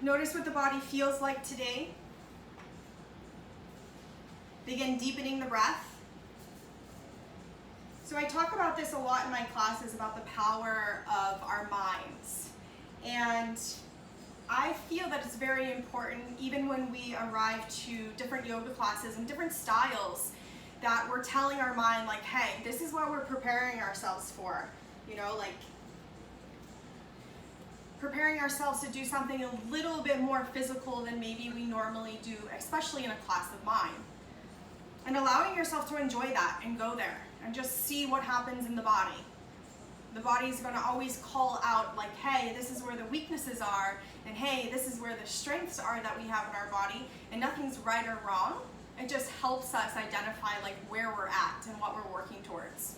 Notice what the body feels like today. Begin deepening the breath. So I talk about this a lot in my classes about the power of our minds. And I feel that it's very important, even when we arrive to different yoga classes and different styles, that we're telling our mind, like, hey, this is what we're preparing ourselves for. You know, like preparing ourselves to do something a little bit more physical than maybe we normally do, especially in a class of mine. And allowing yourself to enjoy that and go there and just see what happens in the body. The body's going to always call out like, hey, this is where the weaknesses are, and hey, this is where the strengths are that we have in our body, and nothing's right or wrong. It just helps us identify like where we're at and what we're working towards.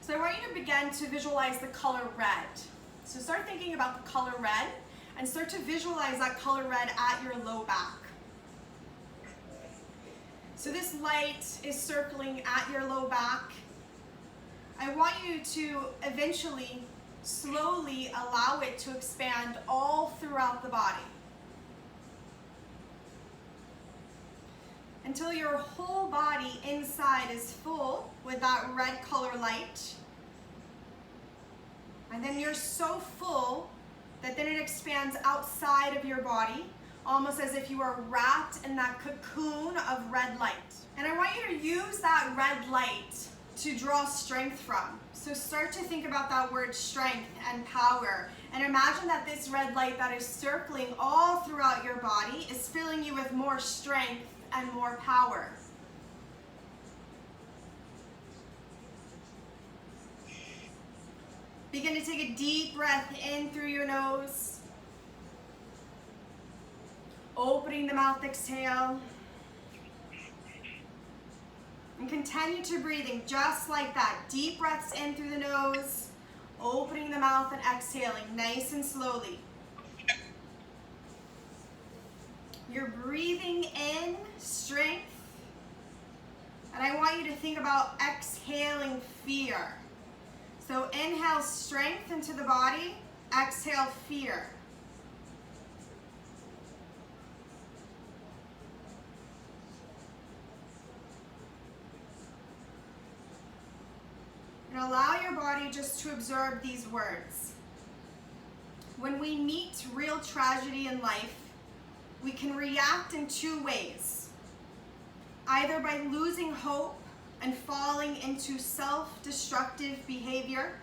So I want you to begin to visualize the color red. So start thinking about the color red and start to visualize that color red at your low back. So this light is circling at your low back. I want you to eventually, slowly allow it to expand all throughout the body, until your whole body inside is full with that red color light. And then you're so full that then it expands outside of your body, almost as if you are wrapped in that cocoon of red light. And I want you to use that red light to draw strength from. So start to think about that word strength and power. And imagine that this red light that is circling all throughout your body is filling you with more strength and more power. Begin to take a deep breath in through your nose. Opening the mouth, exhale. And continue to breathing just like that. Deep breaths in through the nose. Opening the mouth and exhaling nice and slowly. You're breathing in strength. And I want you to think about exhaling fear. So inhale strength into the body, exhale fear. And allow your body just to absorb these words. When we meet real tragedy in life, we can react in two ways. Either by losing hope and falling into self-destructive behavior,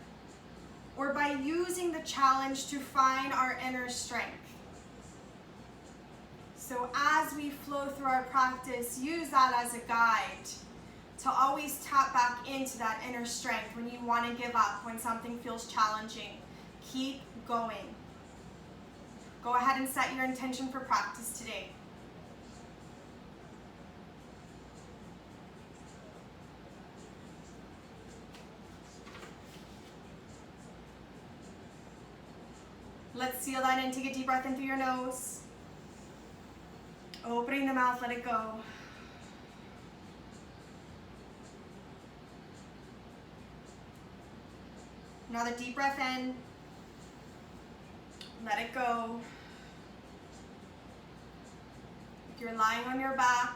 or by using the challenge to find our inner strength. So as we flow through our practice, use that as a guide to always tap back into that inner strength when you want to give up, when something feels challenging. Keep going. Go ahead and set your intention for practice today. Let's seal that in. Take a deep breath in through your nose. Opening the mouth, let it go. Another deep breath in. Let it go. If you're lying on your back,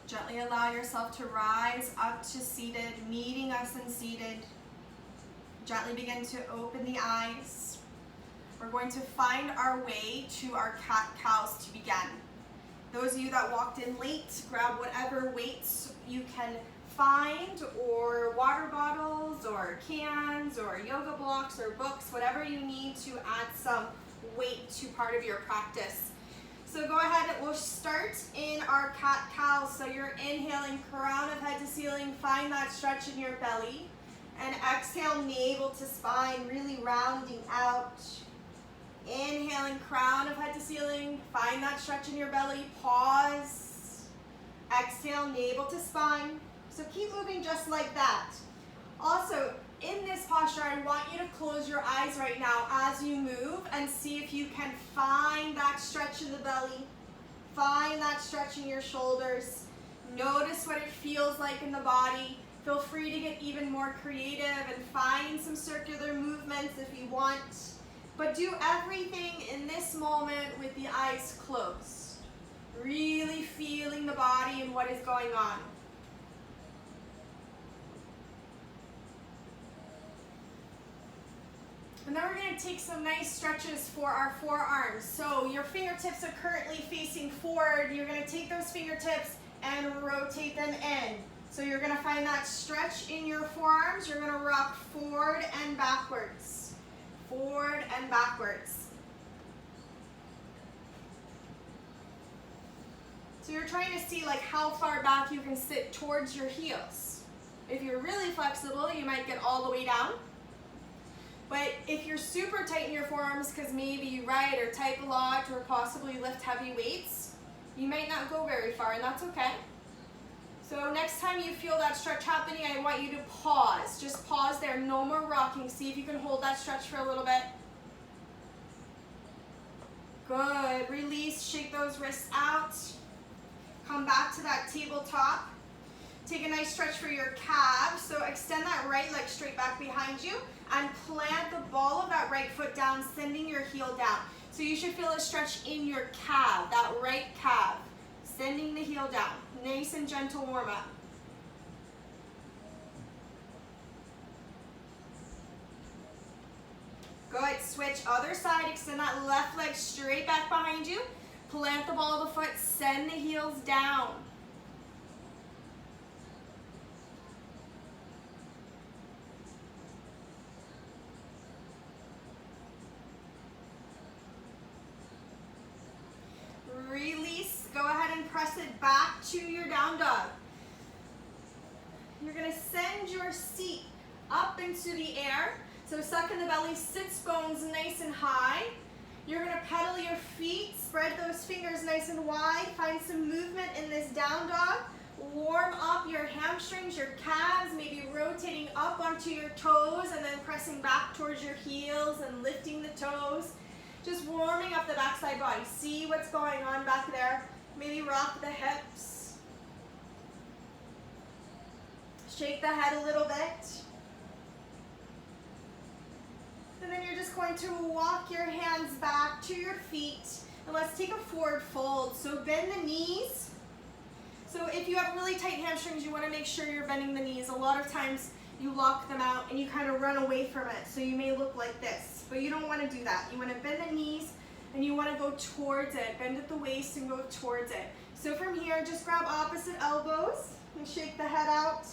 gently allow yourself to rise up to seated, meeting us in seated. Gently begin to open the eyes. We're going to find our way to our cat-cows to begin. Those of you that walked in late, grab whatever weights you can find, or water bottles, or cans, or yoga blocks, or books, whatever you need to add some weight to part of your practice. So go ahead, we'll start in our cat-cow. So you're inhaling, crown of head to ceiling, find that stretch in your belly, and exhale, navel to spine, really rounding out. Inhaling, crown of head to ceiling, find that stretch in your belly, pause. Exhale, navel to spine. So keep moving just like that. Also, in this posture, I want you to close your eyes right now as you move and see if you can find that stretch in the belly, find that stretch in your shoulders. Notice what it feels like in the body. Feel free to even more creative and find some circular movements if you want. But do everything in this moment with the eyes closed. Really feeling the body and what is going on. And then we're going to take some nice stretches for our forearms. So your fingertips are currently facing forward. You're going to take those fingertips and rotate them in. So you're going to find that stretch in your forearms. You're going to rock forward and backwards. Forward and backwards. So you're trying to see like how far back you can sit towards your heels. If you're really flexible, you might get all the way down. But if you're super tight in your forearms because maybe you write or type a lot or possibly lift heavy weights, you might not go very far, and that's okay. So next time you feel that stretch happening, I want you to pause. Just pause there, no more rocking. See if you can hold that stretch for a little bit. Good, release, shake those wrists out. Come back to that tabletop. Take a nice stretch for your calves. So extend that right leg straight back behind you and plant the ball of that right foot down, sending your heel down. So you should feel a stretch in your calf, that right calf, sending the heel down. Nice and gentle warm up. Good, switch other side, extend that left leg straight back behind you. Plant the ball of the foot, send the heels down. Release, go ahead and press it back to your down dog. You're going to send your seat up into the air. So suck in the belly, sits bones nice and high. You're going to pedal your feet, spread those fingers nice and wide. Find some movement in this down dog. Warm up your hamstrings, your calves, maybe rotating up onto your toes and then pressing back towards your heels and lifting the toes. Just warming up the backside body. See what's going on back there. Maybe rock the hips. Shake the head a little bit. And then you're just going to walk your hands back to your feet. And let's take a forward fold. So bend the knees. So if you have really tight hamstrings, you want to make sure you're bending the knees. A lot of times you lock them out and you kind of run away from it. So you may look like this. But you don't want to do that. You want to bend the knees and you want to go towards it. Bend at the waist and go towards it. So from here, just grab opposite elbows and shake the head out.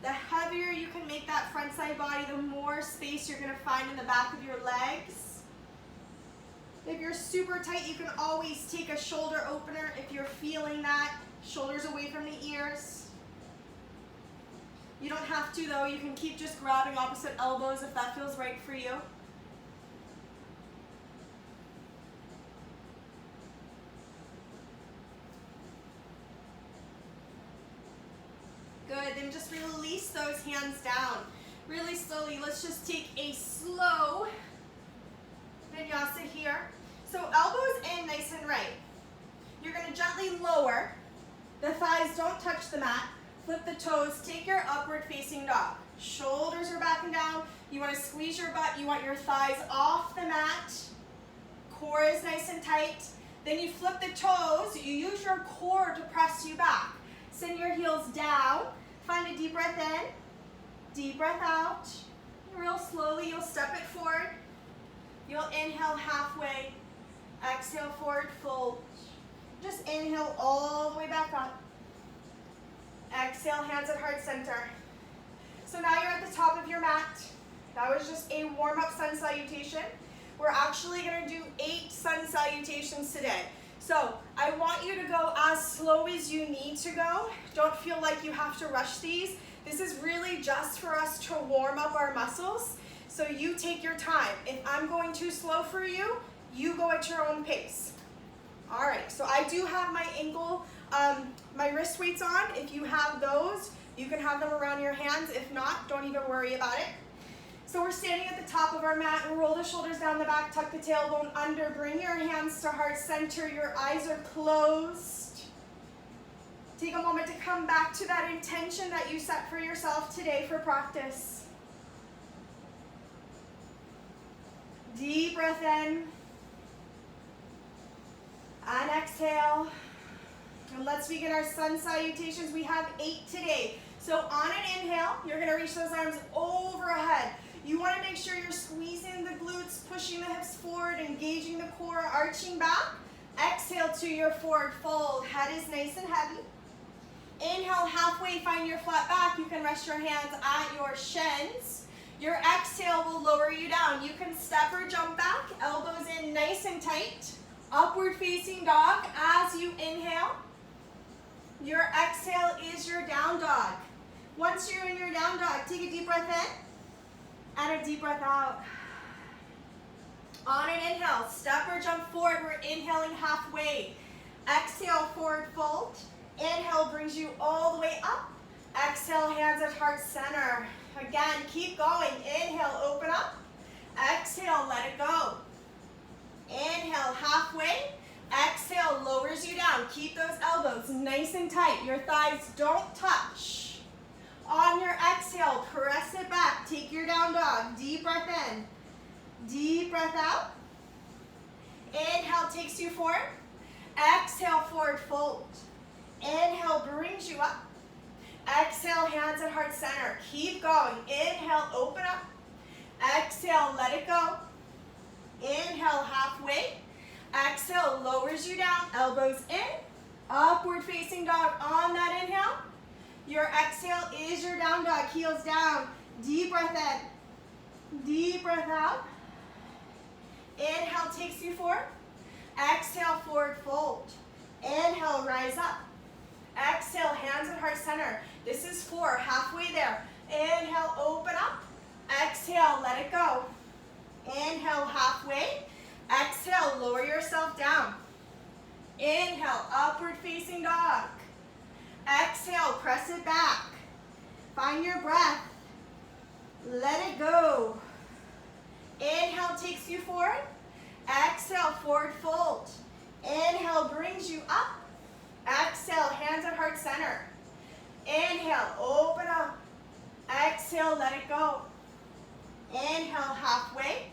The heavier you can make that front side body, the more space you're going to find in the back of your legs. If you're super tight, you can always take a shoulder opener if you're feeling that. Shoulders away from the ears. You don't have to though, you can keep just grabbing opposite elbows if that feels right for you. Good, then just release those hands down. Really slowly, let's just take a slow vinyasa here. So elbows in nice and right. You're going to gently lower. The thighs don't touch the mat. Flip the toes, take your upward facing dog. Shoulders are back and down. You want to squeeze your butt. You want your thighs off the mat. Core is nice and tight. Then you flip the toes. You use your core to press you back. Send your heels down. Find a deep breath in. Deep breath out. Real slowly, you'll step it forward. You'll inhale halfway. Exhale forward, fold. Just inhale all the way back up. Exhale, hands at heart center. So now you're at the top of your mat. That was just a warm-up sun salutation. We're actually going to do 8 sun salutations today. So I want you to go as slow as you need to go. Don't feel like you have to rush these. This is really just for us to warm up our muscles. So you take your time. If I'm going too slow for you, you go at your own pace. All right, so I do have my ankle, my wrist weights on. If you have those, you can have them around your hands. If not, don't even worry about it. So we're standing at the top of our mat and roll the shoulders down the back, tuck the tailbone under, bring your hands to heart center, your eyes are closed. Take a moment to come back to that intention that you set for yourself today for practice. Deep breath in. And exhale. And let's begin our sun salutations. We have 8 today. So on an inhale, you're going to reach those arms overhead. You want to make sure you're squeezing the glutes, pushing the hips forward, engaging the core, arching back. Exhale to your forward fold. Head is nice and heavy. Inhale, halfway, find your flat back. You can rest your hands at your shins. Your exhale will lower you down. You can step or jump back, elbows in nice and tight. Upward facing dog as you inhale. Your exhale is your down dog. Once you're in your down dog, take a deep breath in and a deep breath out. On an inhale, step or jump forward. We're inhaling halfway. Exhale, forward fold. Inhale brings you all the way up. Exhale, hands at heart center. Again, keep going. Inhale, open up. Exhale, let it go. Inhale, halfway. Exhale, lowers you down. Keep those elbows nice and tight. Your thighs don't touch. On your exhale, press it back. Take your down dog. Deep breath in. Deep breath out. Inhale takes you forward. Exhale, forward fold. Inhale brings you up. Exhale, hands at heart center. Keep going. Inhale, open up. Exhale, let it go. Inhale, halfway. Exhale, lowers you down. Elbows in. Upward facing dog on that inhale. Your exhale is your down dog. Heels down. Deep breath in. Deep breath out. Inhale takes you forward. Exhale, forward fold. Inhale, rise up. Exhale, hands at heart center. This is 4, halfway there. Inhale, open up. Exhale, let it go. Inhale, halfway. Exhale, lower yourself down. Inhale, upward facing dog. Exhale, press it back. Find your breath. Let it go. Inhale takes you forward. Exhale, forward fold. Inhale brings you up. Exhale, hands at heart center. Inhale, open up. Exhale, let it go. Inhale, halfway.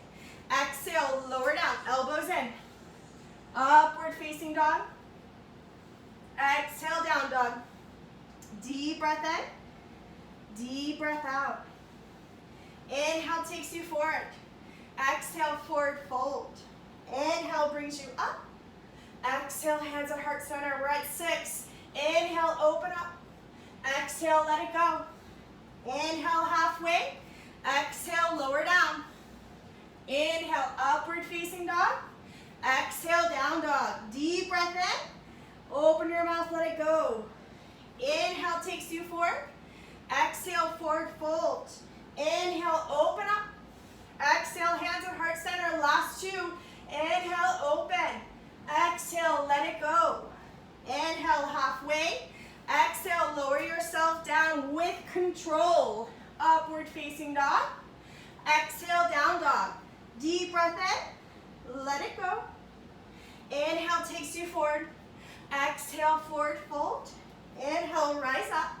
Exhale, lower down, elbows in. Upward facing dog. Exhale, down dog. Deep breath in. Deep breath out. Inhale takes you forward. Exhale, forward fold. Inhale brings you up. Exhale, hands at heart center. We're at 6. Inhale, open up. Exhale, let it go. Inhale, halfway. Exhale, lower down. Inhale, upward facing dog. Exhale, down dog. Deep breath in. Open your mouth, let it go. Inhale takes you forward. Exhale, forward fold. Inhale, open up. Exhale, hands at heart center. Last 2. Inhale, open. Exhale, let it go. Inhale, halfway. Exhale, lower yourself down with control. Upward facing dog. Exhale, down dog. Deep breath in. Let it go. Inhale takes you forward. Exhale, forward fold. Inhale, rise up.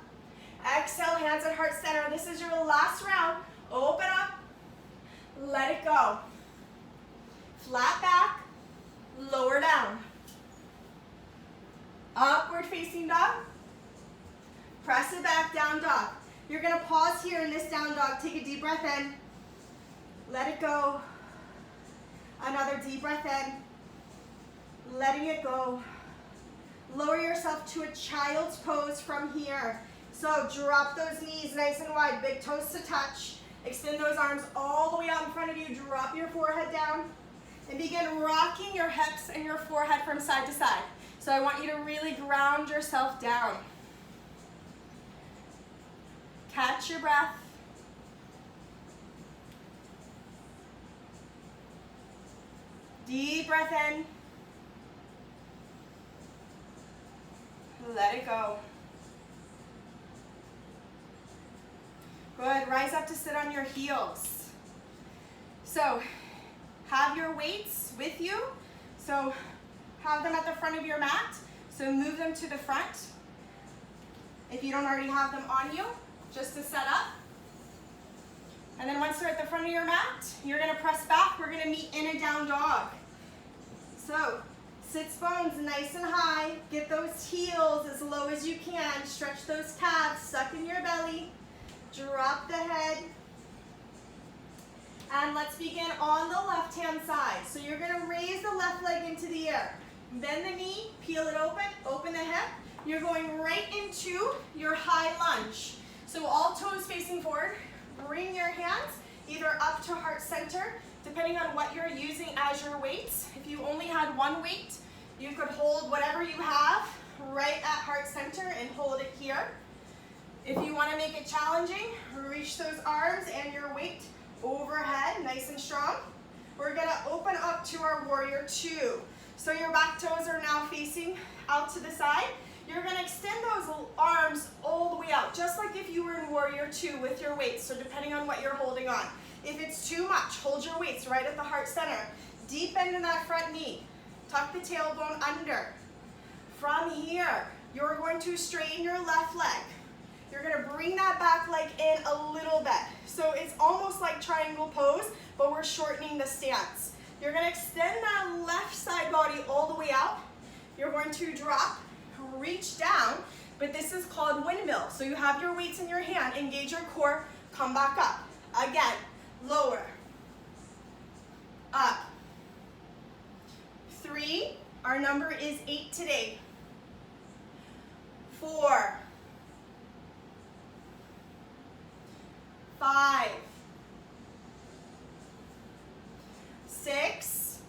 Exhale, hands at heart center. This is your last round. Open up. Let it go. Flat back. Lower down. Upward facing dog. Press it back, down dog. You're going to pause here in this down dog. Take a deep breath in. Let it go. Another deep breath in. Letting it go. Lower yourself to a child's pose from here. So drop those knees nice and wide. Big toes to touch. Extend those arms all the way out in front of you. Drop your forehead down. And begin rocking your hips and your forehead from side to side. So I want you to really ground yourself down. Catch your breath. Deep breath in. Let it go. Good. Rise up to sit on your heels. So have your weights with you. So have them at the front of your mat. So move them to the front. if you don't already have them on you, just to set up. And then once you're at the front of your mat, you're gonna press back. We're gonna meet in a down dog. So, sits bones nice and high. Get those heels as low as you can. Stretch those calves, suck in your belly. Drop the head. And let's begin on the left-hand side. So you're gonna raise the left leg into the air. Bend the knee, peel it open the hip. You're going right into your high lunge. So all toes facing forward. Bring your hands either up to heart center, depending on what you're using as your weights. If you only had one weight, you could hold whatever you have right at heart center and hold it here. If you want to make it challenging, reach those arms and your weight overhead, nice and strong. We're going to open up to our warrior two. So your back toes are now facing out to the side. You're going to extend those arms all the way out, just like if you were in warrior two with your weights. So depending on what you're holding on. If it's too much, hold your weights right at the heart center. Deep bend in that front knee. Tuck the tailbone under. From here, you're going to straighten your left leg. You're going to bring that back leg in a little bit. So it's almost like triangle pose, but we're shortening the stance. You're going to extend that left side body all the way out. You're going to drop, reach down, but this is called windmill. So you have your weights in your hand, engage your core, come back up. Again, lower, up. 3, our number is 8 today. 4, 5, 6,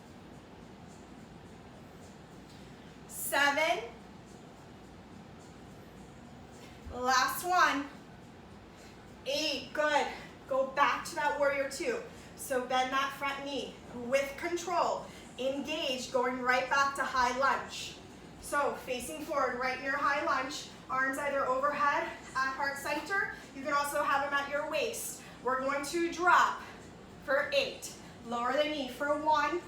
7, last one, 8, good. Go back to that warrior two. So bend that front knee with control. Engage, going right back to high lunge. So facing forward, right in your high lunge, arms either overhead at heart center. You can also have them at your waist. We're going to drop for 8. Lower the knee for 1.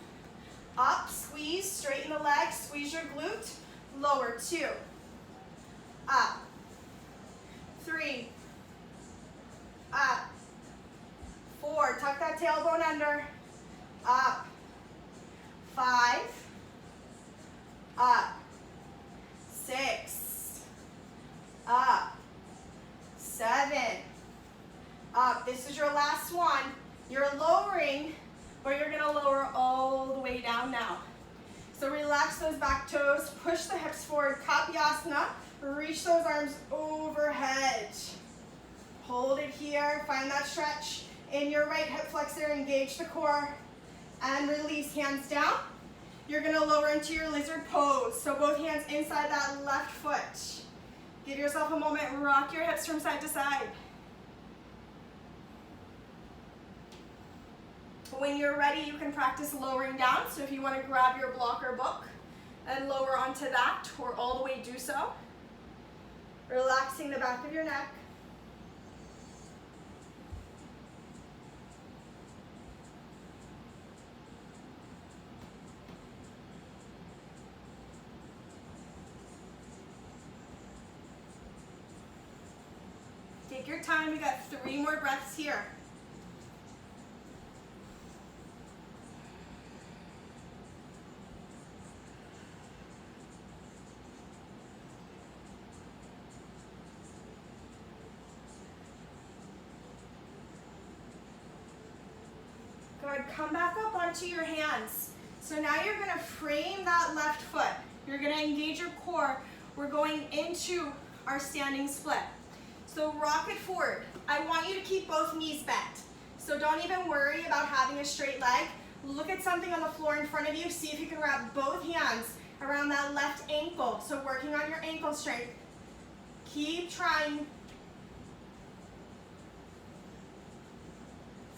Up, squeeze, straighten the legs, squeeze your glute. Lower, 2. Up. 3. Up. 4. Tuck that tailbone under. Up. 5. Up. 6. Up. 7. Up. This is your last one. You're lowering, but you're going to lower all the way down now. So relax those back toes, push the hips forward, Kapiasana, reach those arms overhead. Hold it here, find that stretch in your right hip flexor, engage the core, and release, hands down. You're going to lower into your lizard pose. So both hands inside that left foot. Give yourself a moment, rock your hips from side to side. When you're ready, you can practice lowering down. So if you want to grab your blocker book and lower onto that, or all the way do so. Relaxing the back of your neck. Take your time, we got 3 more breaths here. Good, come back up onto your hands. So now you're gonna frame that left foot. You're gonna engage your core. We're going into our standing split. So rock it forward. I want you to keep both knees bent. So don't even worry about having a straight leg. Look at something on the floor in front of you. See if you can wrap both hands around that left ankle. So working on your ankle strength. Keep trying.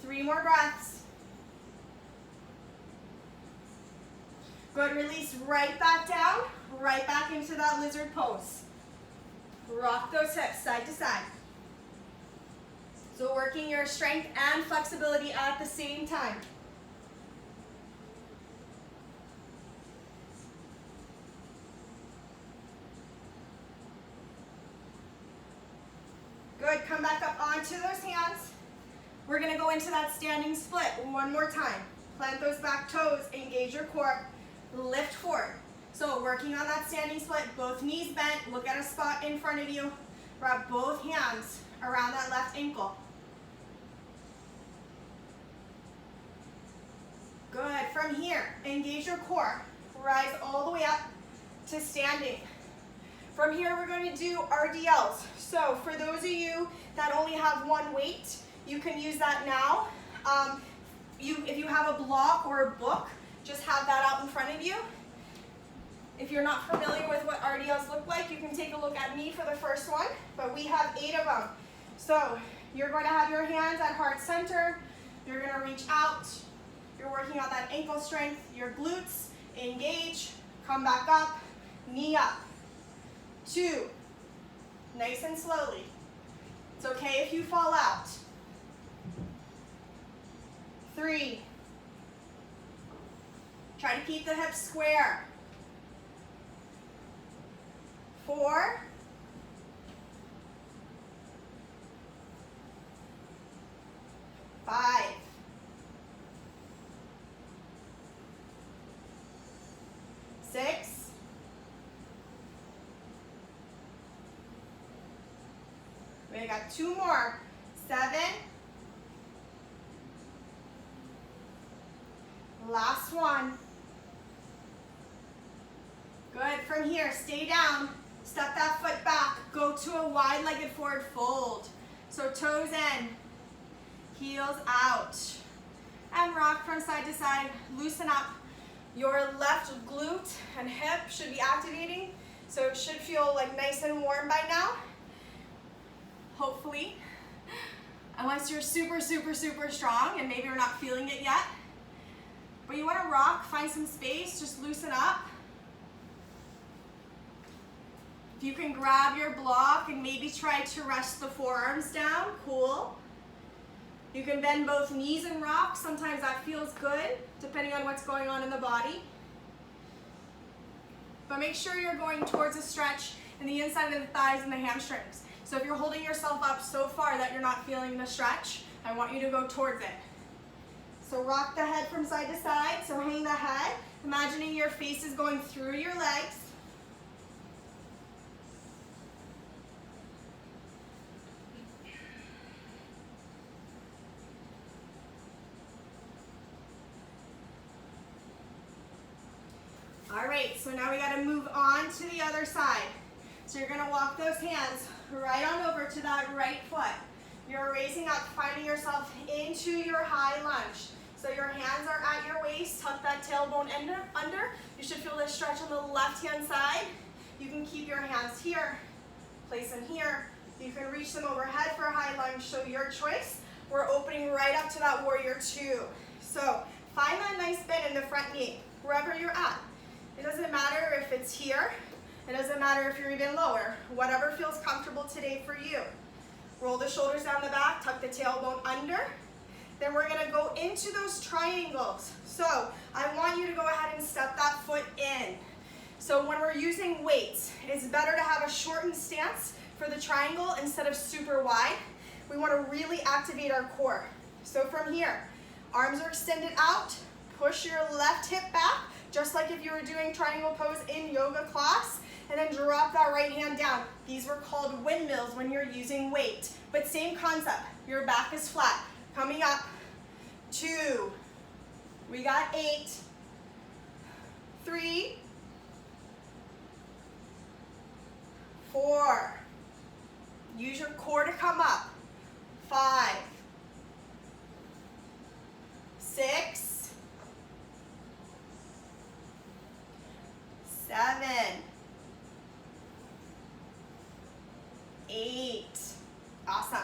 3 more breaths. Good, release right back down, right back into that lizard pose. Rock those hips side to side. So working your strength and flexibility at the same time. come back up onto those hands. We're gonna go into that standing split one more time. Plant those back toes, engage your core, lift forward. So working on that standing split, both knees bent, look at a spot in front of you. Wrap both hands around that left ankle. Good, from here, engage your core. Rise all the way up to standing. From here, we're going to do RDLs. So for those of you that only have one weight, you can use that now. If you have a block or a book, just have that out in front of you. If you're not familiar with what RDLs look like, you can take a look at me for the first one, but we have 8 of them. So you're going to have your hands at heart center. You're going to reach out. You're working on that ankle strength, your glutes, engage, come back up, knee up. 2, nice and slowly. It's okay if you fall out. 3, try to keep the hips square. 4, 5, 6, 2 more. 7, last one. Good, from here, stay down, step that foot back, go to a wide-legged forward fold. So toes in, heels out, and rock from side to side, loosen up. Your left glute and hip should be activating, so it should feel like nice and warm by now. Hopefully, unless you're super, super, super strong and maybe you're not feeling it yet. But you want to rock, find some space, just loosen up. If you can grab your block and maybe try to rest the forearms down, cool. You can bend both knees and rock. Sometimes that feels good, depending on what's going on in the body. But make sure you're going towards a stretch in the inside of the thighs and the hamstrings. So if you're holding yourself up so far that you're not feeling the stretch, I want you to go towards it. So rock the head from side to side. So hang the head, imagining your face is going through your legs. All right, so now we got to move on to the other side. So you're going to walk those hands right on over to that right foot. You're raising up, finding yourself into your high lunge. So your hands are at your waist, tuck that tailbone under. You should feel this stretch on the left-hand side. You can keep your hands here, place them here. You can reach them overhead for a high lunge, so your choice. We're opening right up to that warrior 2. So find that nice bend in the front knee, wherever you're at. It doesn't matter if it's here. It doesn't matter if you're even lower. Whatever feels comfortable today for you. Roll the shoulders down the back, tuck the tailbone under. Then we're gonna go into those triangles. So I want you to go ahead and step that foot in. So when we're using weights, it's better to have a shortened stance for the triangle instead of super wide. We wanna really activate our core. So from here, arms are extended out, push your left hip back, just like if you were doing triangle pose in yoga class, and then drop that right hand down. These were called windmills when you're using weight, but same concept. Your back is flat. Coming up, 2, we got 8, 3, 4, use your core to come up, 5, 6, 7, 8. Awesome.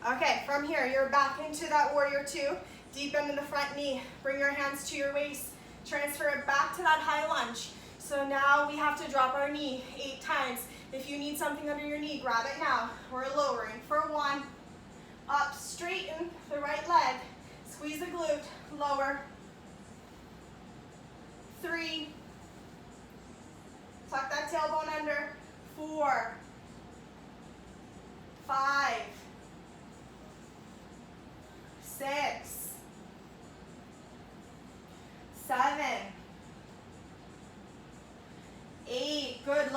Okay, from here, you're back into that warrior 2. Deep bend in the front knee. Bring your hands to your waist. Transfer it back to that high lunge. So now we have to drop our knee 8 times. If you need something under your knee, grab it now. We're lowering for 1. Up, straighten the right leg. Squeeze the glute, lower. 3. Tuck that tailbone under. 4. 5.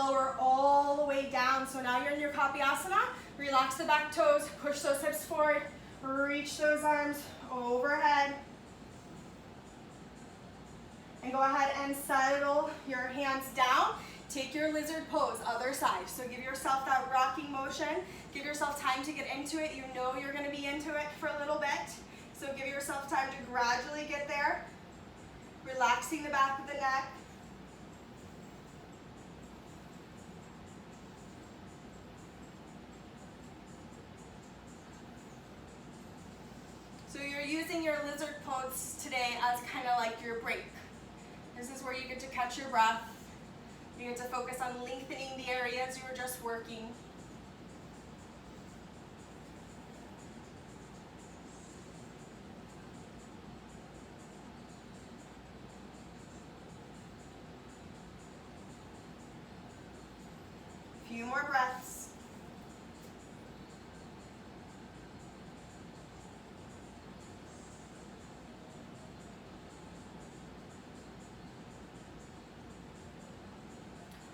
lower all the way down. So now you're in your Kapyasana. Relax the back toes, push those hips forward, reach those arms overhead. And go ahead and settle your hands down. Take your lizard pose, other side. So give yourself that rocking motion. Give yourself time to get into it. You know you're gonna be into it for a little bit. So give yourself time to gradually get there. Relaxing the back of the neck. So you're using your lizard pose today as kind of like your break. This is where you get to catch your breath. You get to focus on lengthening the areas you were just working. A few more breaths.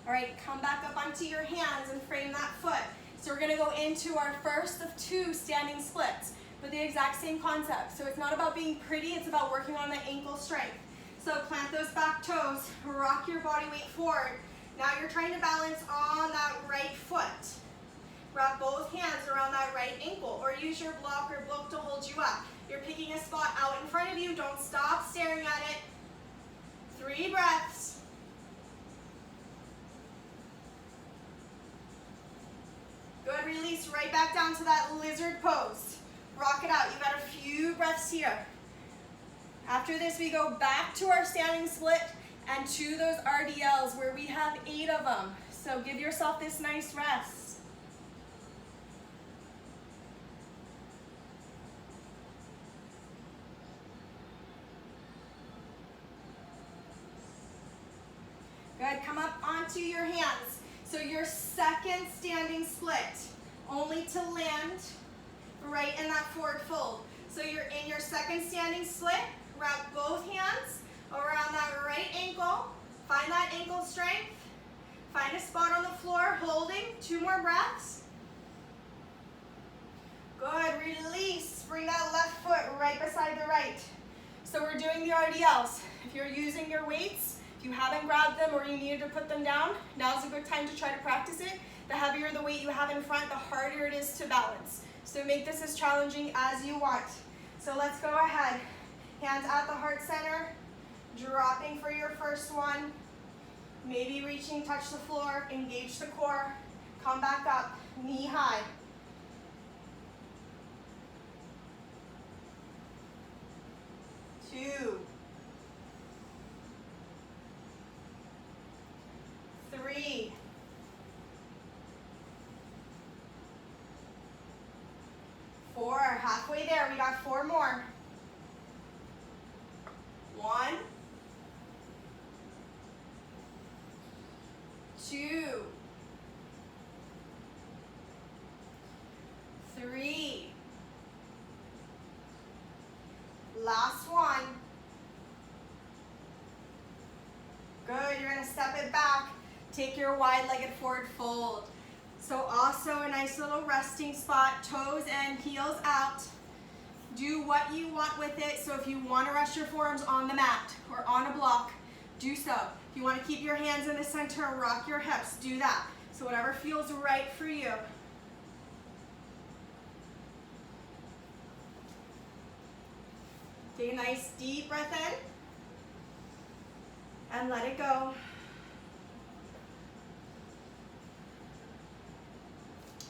All right, come back up onto your hands and frame that foot. So we're gonna go into our first of 2 standing splits, but the exact same concept. So it's not about being pretty, it's about working on the ankle strength. So plant those back toes, rock your body weight forward. Now you're trying to balance on that right foot. Wrap both hands around that right ankle, or use your block or book to hold you up. You're picking a spot out in front of you, don't stop staring at it. 3 breaths. Good, release right back down to that lizard pose. Rock it out, you've got a few breaths here. After this, we go back to our standing split and to those RDLs where we have 8 of them. So give yourself this nice rest. Good, come up onto your hands. So your second standing split, only to land right in that forward fold. So you're in your second standing split, wrap both hands around that right ankle, find that ankle strength, find a spot on the floor, holding, 2 more breaths. Good, release, bring that left foot right beside the right. So we're doing the RDLs. If you're using your weights, if you haven't grabbed them or you needed to put them down, now's a good time to try to practice it. The heavier the weight you have in front, the harder it is to balance. So make this as challenging as you want. So let's go ahead. Hands at the heart center, dropping for your first one. Maybe reaching, touch the floor, engage the core. Come back up, knee high. Two. 3. 4, halfway there, we got 4 more. 1, 2, 3. Last one. Good, you're gonna step it back. Take your wide-legged forward fold. So also a nice little resting spot, toes in, heels out. Do what you want with it. So if you want to rest your forearms on the mat or on a block, do so. If you want to keep your hands in the center, rock your hips, do that. So whatever feels right for you. Take a nice deep breath in and let it go.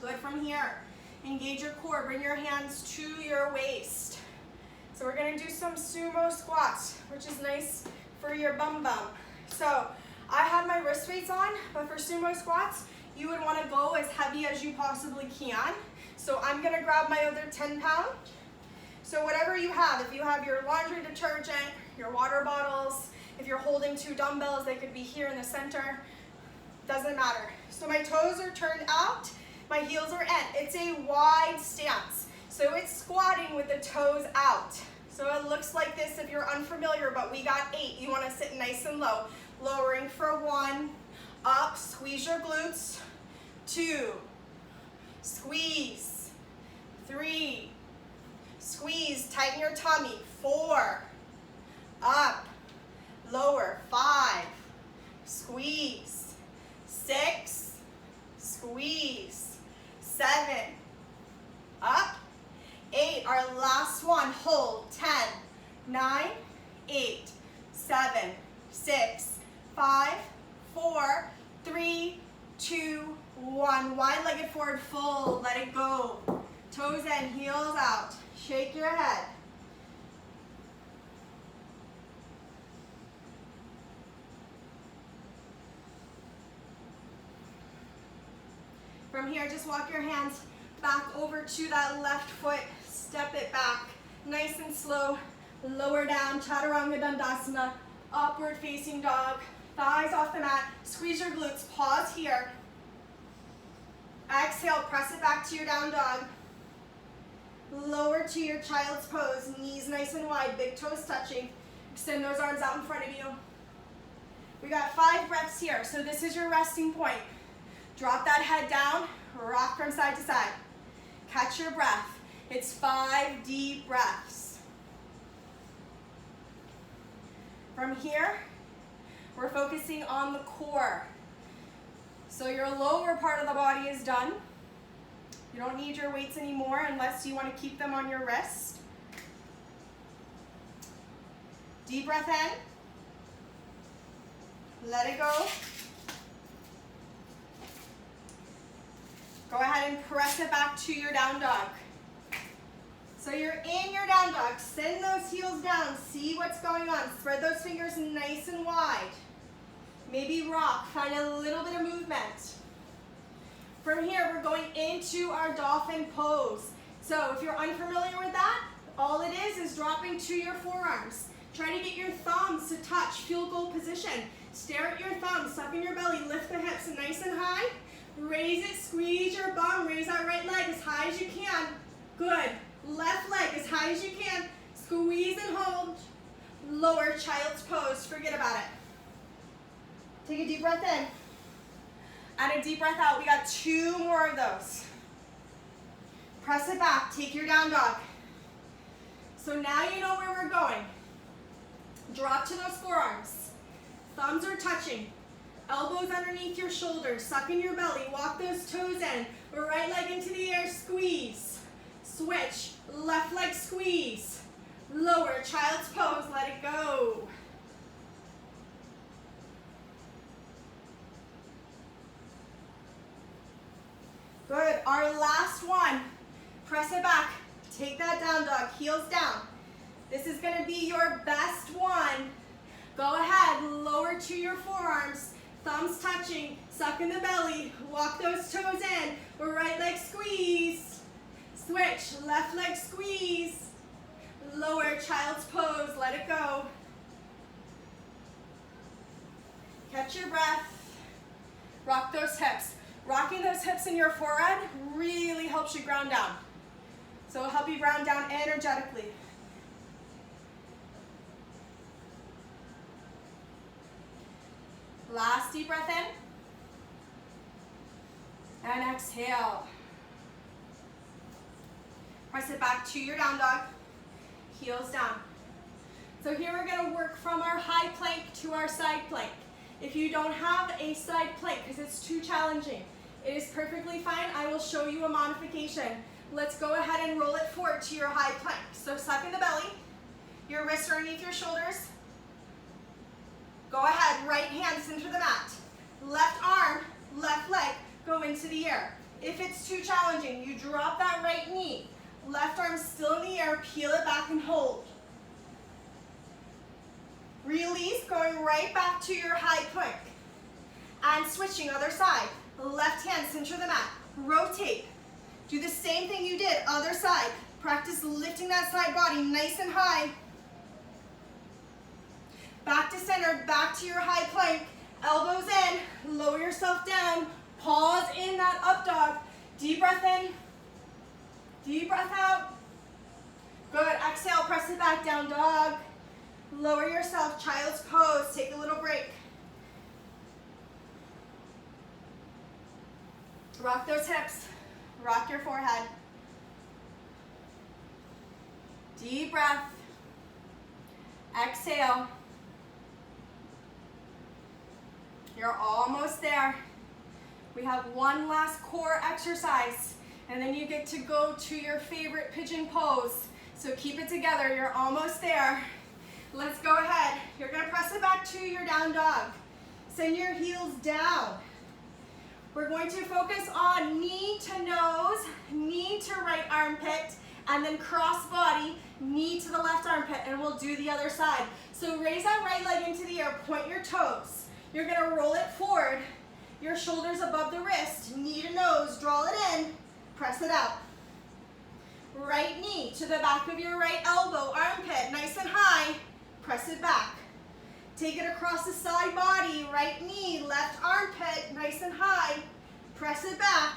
Good, from here, engage your core, bring your hands to your waist. So we're gonna do some sumo squats, which is nice for your bum bum. So I have my wrist weights on, but for sumo squats, you would wanna go as heavy as you possibly can. So I'm gonna grab my other 10-pound. So whatever you have, if you have your laundry detergent, your water bottles, if you're holding 2 dumbbells, they could be here in the center, doesn't matter. So my toes are turned out, my heels are in. It's a wide stance. So it's squatting with the toes out. So it looks like this if you're unfamiliar, but we got 8. You wanna sit nice and low. Lowering for 1, Up, squeeze your glutes. 2, squeeze. 3, squeeze, tighten your tummy. 4, up, lower. 5, squeeze. 6, squeeze. 7, up. 8, our last one, hold. 10, 9, 8, 7, 6, 5, 4, 3, 2, 1. Wide-legged forward fold, let it go. Toes in, heels out. Shake your head. From here, just walk your hands back over to that left foot. Step it back, nice and slow. Lower down, Chaturanga Dandasana, upward facing dog. Thighs off the mat, squeeze your glutes, pause here. Exhale, press it back to your down dog. Lower to your child's pose, knees nice and wide, big toes touching. Extend those arms out in front of you. We got 5 breaths here, so this is your resting point. Drop that head down, rock from side to side. Catch your breath. It's 5 deep breaths. From here, we're focusing on the core. So your lower part of the body is done. You don't need your weights anymore unless you want to keep them on your wrist. Deep breath in. Let it go. Go ahead and press it back to your down dog. So you're in your down dog. Send those heels down. See what's going on. Spread those fingers nice and wide. Maybe rock. Find a little bit of movement. From here, we're going into our dolphin pose. So if you're unfamiliar with that, all it is dropping to your forearms. Try to get your thumbs to touch field goal position. Stare at your thumbs, suck in your belly, lift the hips nice and high. Raise it, squeeze your bum, raise that right leg as high as you can. Good. Left leg as high as you can. Squeeze and hold. Lower child's pose, forget about it. Take a deep breath in. And a deep breath out. We got 2 more of those. Press it back, take your down dog. So now you know where we're going. Drop to those forearms. Thumbs are touching. Elbows underneath your shoulders. Suck in your belly. Walk those toes in. Right leg into the air. Squeeze. Switch. Left leg squeeze. Lower. Child's pose. Let it go. Good. Our last one. Press it back. Take that down dog. Heels down. This is going to be your best one. Go ahead. Lower to your forearms. Thumbs touching, suck in the belly, walk those toes in, right leg squeeze, switch, left leg squeeze, lower child's pose, let it go. Catch your breath, rock those hips. Rocking those hips in your forehead really helps you ground down. So it'll help you ground down energetically. Last deep breath in. And exhale. Press it back to your down dog. Heels down. So here we're going to work from our high plank to our side plank. If you don't have a side plank because it's too challenging, it is perfectly fine. I will show you a modification. Let's go ahead and roll it forward to your high plank. So suck in the belly. Your wrists are underneath your shoulders. Go ahead, right hand center the mat. Left arm, left leg, go into the air. If it's too challenging, you drop that right knee. Left arm still in the air, peel it back and hold. Release, going right back to your high plank. And switching other side. Left hand center the mat. Rotate. Do the same thing you did, other side. Practice lifting that side body nice and high. Back to center, back to your high plank. Elbows in, lower yourself down. Pause in that up dog. Deep breath in. Deep breath out. Good, exhale, press it back, down dog. Lower yourself, child's pose, take a little break. Rock those hips. Rock your forehead. Deep breath. Exhale. You're almost there. We have one last core exercise, and then you get to go to your favorite pigeon pose. So keep it together. You're almost there. Let's go ahead. You're going to press it back to your down dog. Send your heels down. We're going to focus on knee to nose, knee to right armpit, and then cross body, knee to the left armpit, and we'll do the other side. So raise that right leg into the air, point your toes. You're gonna roll it forward, your shoulders above the wrist, knee to nose, draw it in, press it out. Right knee to the back of your right elbow, armpit, nice and high, press it back. Take it across the side body, right knee, left armpit, nice and high, press it back.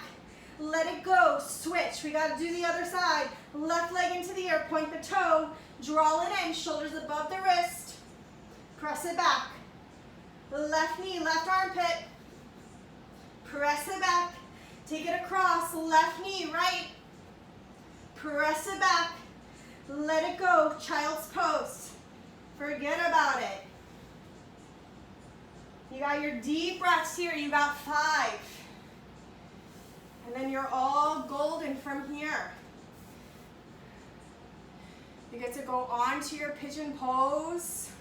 Let it go, switch. We gotta do the other side. Left leg into the air, point the toe, draw it in, shoulders above the wrist, press it back. Left knee, left armpit, press it back. Take it across, left knee, right, press it back. Let it go, child's pose. Forget about it. You got your deep breaths here, you got 5. And then you're all golden from here. You get to go on to your pigeon pose.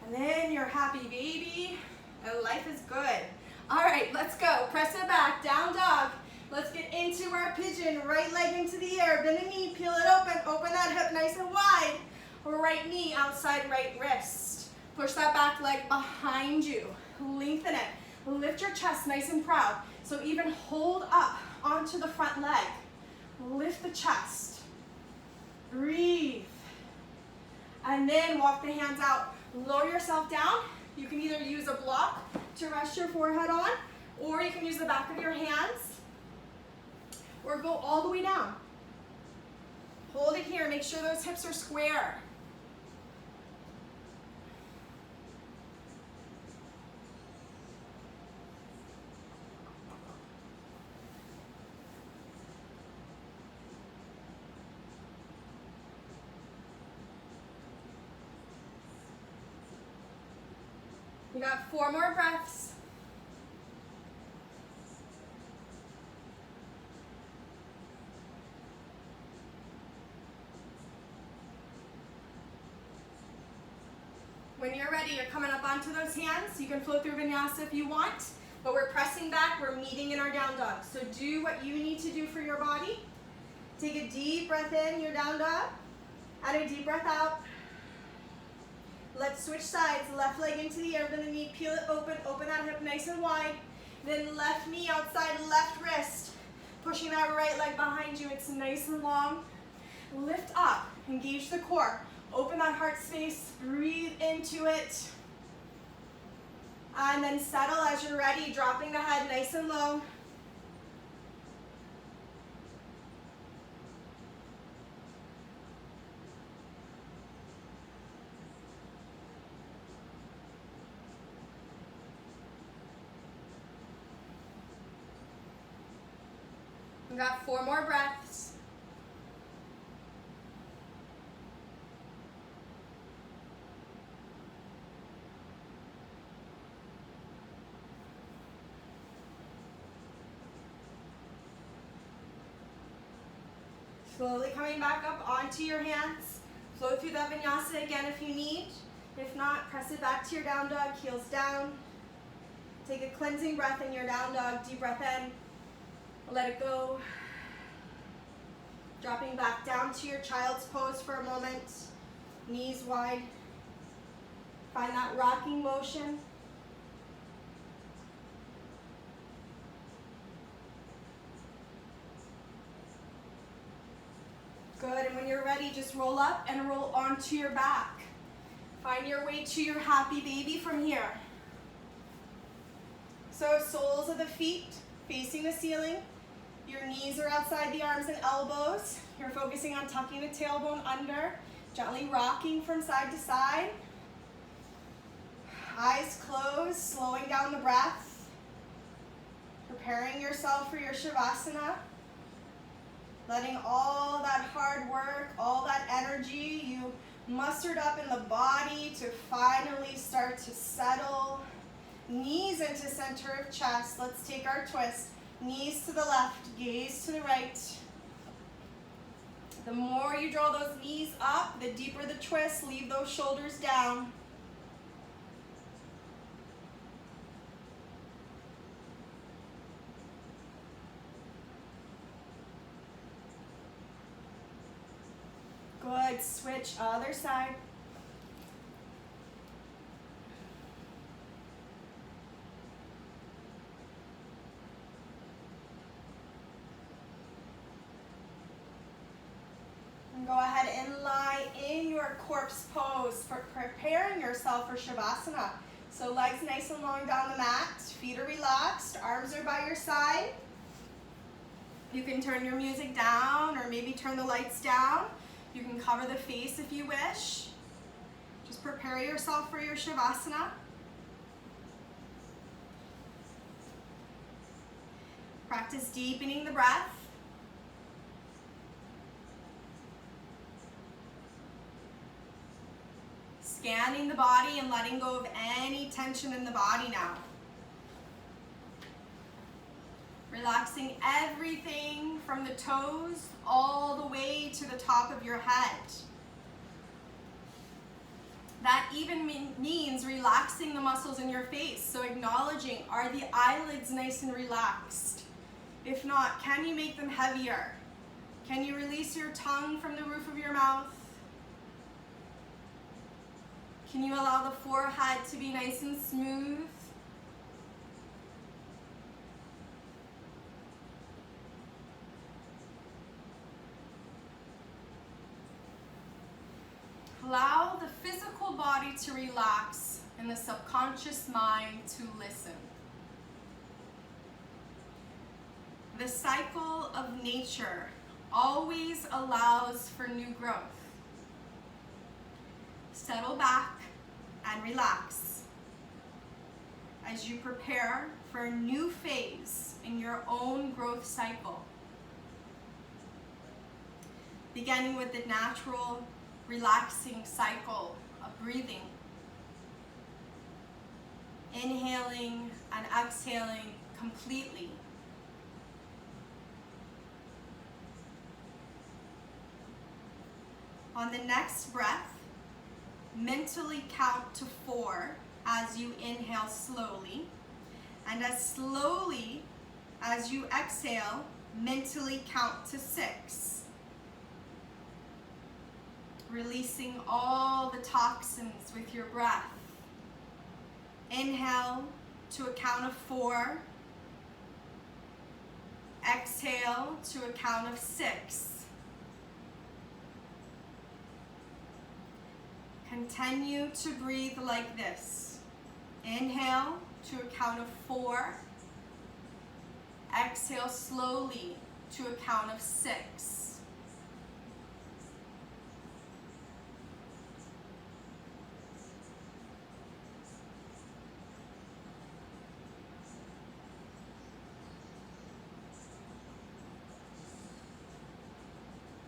And then your happy baby. And life is good. All right, let's go. Press it back, down dog. Let's get into our pigeon. Right leg into the air. Bend the knee, peel it open. Open that hip nice and wide. Right knee outside right wrist. Push that back leg behind you. Lengthen it. Lift your chest nice and proud. So even hold up onto the front leg. Lift the chest. Breathe. And then walk the hands out. Lower yourself down. You can either use a block to rest your forehead on, or you can use the back of your hands, or go all the way down. Hold it here. Make sure those hips are square. We got 4 more breaths. When you're ready, you're coming up onto those hands. You can flow through vinyasa if you want, but we're pressing back. We're meeting in our down dog. So do what you need to do for your body. Take a deep breath in, your down dog, and a deep breath out. Let's switch sides. Left leg into the air, bend the knee, peel it open, open that hip nice and wide. Then left knee outside, left wrist. Pushing that right leg behind you. It's nice and long. Lift up, engage the core. Open that heart space, breathe into it. And then settle as you're ready, dropping the head nice and low. We got 4 more breaths. Slowly coming back up onto your hands. Flow through that vinyasa again if you need. If not, press it back to your down dog, heels down. Take a cleansing breath in your down dog, deep breath in. Let it go. Dropping back down to your child's pose for a moment. Knees wide. Find that rocking motion. Good, and when you're ready, just roll up and roll onto your back. Find your way to your happy baby from here. So soles of the feet facing the ceiling. Your knees are outside the arms and elbows. You're focusing on tucking the tailbone under, gently rocking from side to side. Eyes closed, slowing down the breath. preparing yourself for your Shavasana, letting all that hard work, all that energy you mustered up in the body to finally start to settle. Knees into center of chest. Let's take our twist. Knees to the left, gaze to the right. The more you draw those knees up, the deeper the twist. Leave those shoulders down. Good. Switch other side. And go ahead and lie in your corpse pose for preparing yourself for Shavasana. So legs nice and long down the mat, feet are relaxed, arms are by your side. You can turn your music down or maybe turn the lights down. You can cover the face if you wish. Just prepare yourself for your Shavasana. Practice deepening the breath. Scanning the body and letting go of any tension in the body now. Relaxing everything from the toes all the way to the top of your head. That even means relaxing the muscles in your face. So acknowledging, are the eyelids nice and relaxed? If not, can you make them heavier? Can you release your tongue from the roof of your mouth? Can you allow the forehead to be nice and smooth? Allow the physical body to relax and the subconscious mind to listen. The cycle of nature always allows for new growth. Settle back and relax as you prepare for a new phase in your own growth cycle. Beginning with the natural, relaxing cycle of breathing. Inhaling and exhaling completely. On the next breath, mentally count to 4 as you inhale slowly, and as slowly as you exhale, mentally count to 6. Releasing all the toxins with your breath. Inhale to a count of 4. Exhale to a count of 6. Continue to breathe like this. Inhale to a count of 4. Exhale slowly to a count of 6.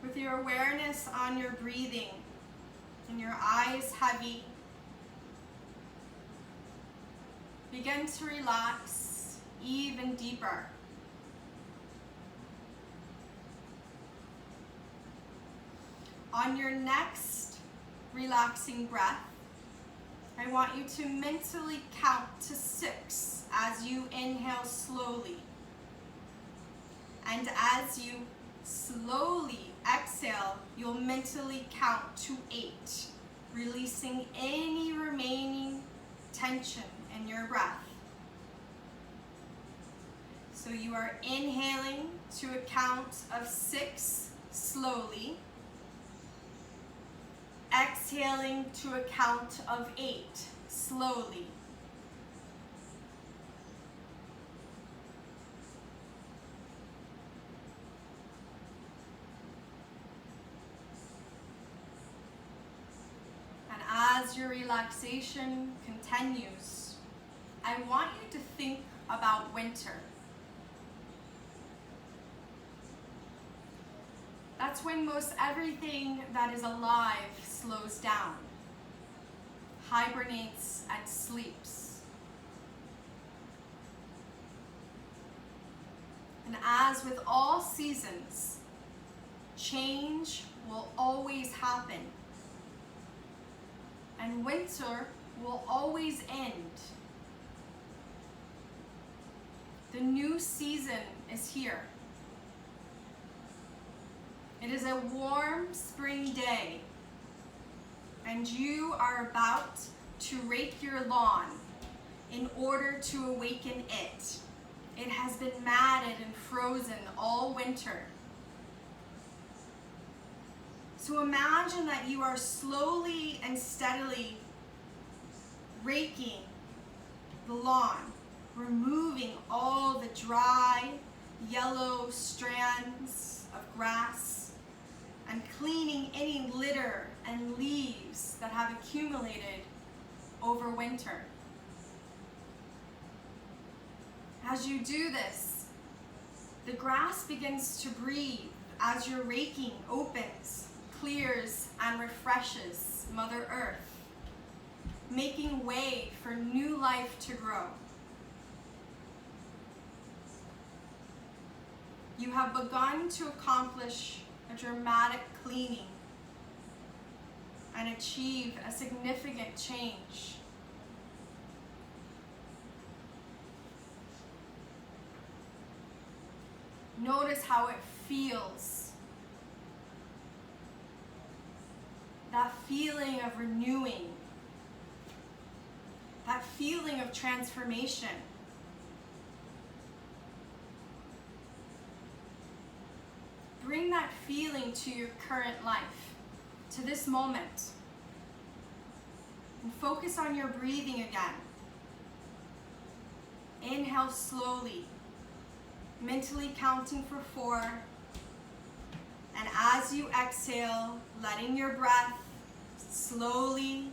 With your awareness on your breathing and your eyes heavy, begin to relax even deeper. On your next relaxing breath, I want you to mentally count to 6 as you inhale slowly. And as you slowly exhale, you'll mentally count to 8, releasing any remaining tension in your breath. So you are inhaling to a count of 6 slowly, exhaling to a count of 8 slowly. As your relaxation continues, I want you to think about winter. That's when most everything that is alive slows down, hibernates and sleeps. And as with all seasons, change will always happen. And winter will always end. The new season is here. It is a warm spring day, and you are about to rake your lawn in order to awaken it. It has been matted and frozen all winter. So imagine that you are slowly and steadily raking the lawn, removing all the dry, yellow strands of grass, and cleaning any litter and leaves that have accumulated over winter. As you do this, the grass begins to breathe as your raking opens, clears, and refreshes Mother Earth, making way for new life to grow. You have begun to accomplish a dramatic cleaning and achieve a significant change. Notice how it feels. That feeling of renewing. That feeling of transformation. Bring that feeling to your current life, to this moment. And focus on your breathing again. Inhale slowly, mentally counting for 4. And as you exhale, letting your breath slowly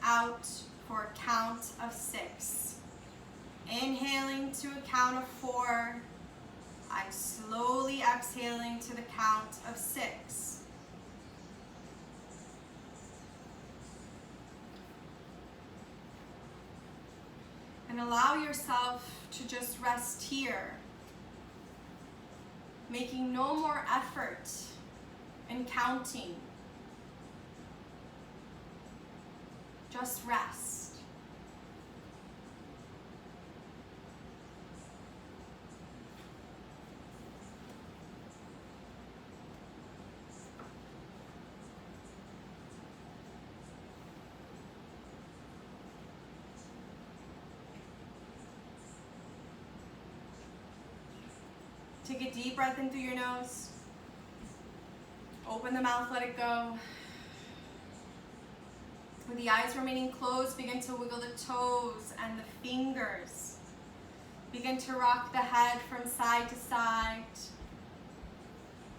out for a count of 6. Inhaling to a count of 4. I'm slowly exhaling to the count of 6. And allow yourself to just rest here, making no more effort in counting. Just rest. Take a deep breath in through your nose. Open the mouth, let it go. With the eyes remaining closed, begin to wiggle the toes and the fingers. Begin to rock the head from side to side.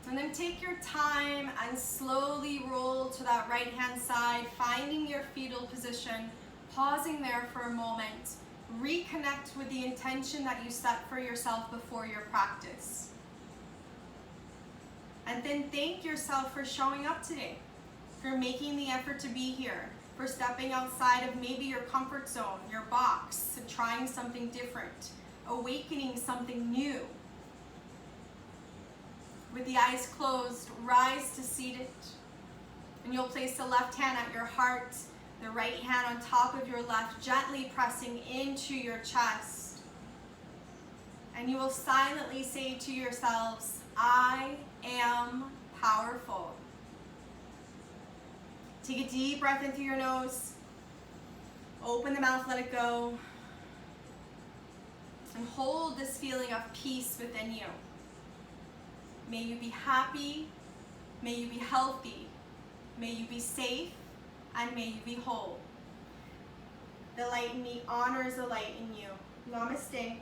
And then take your time and slowly roll to that right hand side, finding your fetal position, pausing there for a moment. Reconnect with the intention that you set for yourself before your practice. And then thank yourself for showing up today, for making the effort to be here, for stepping outside of maybe your comfort zone, your box, and trying something different, awakening something new. With the eyes closed, rise to seated. And you'll place the left hand at your heart, the right hand on top of your left, gently pressing into your chest. And you will silently say to yourselves, I am powerful. Take a deep breath in through your nose. Open the mouth, let it go. And hold this feeling of peace within you. May you be happy. May you be healthy. May you be safe. And may you be whole. The light in me honors the light in you. Namaste.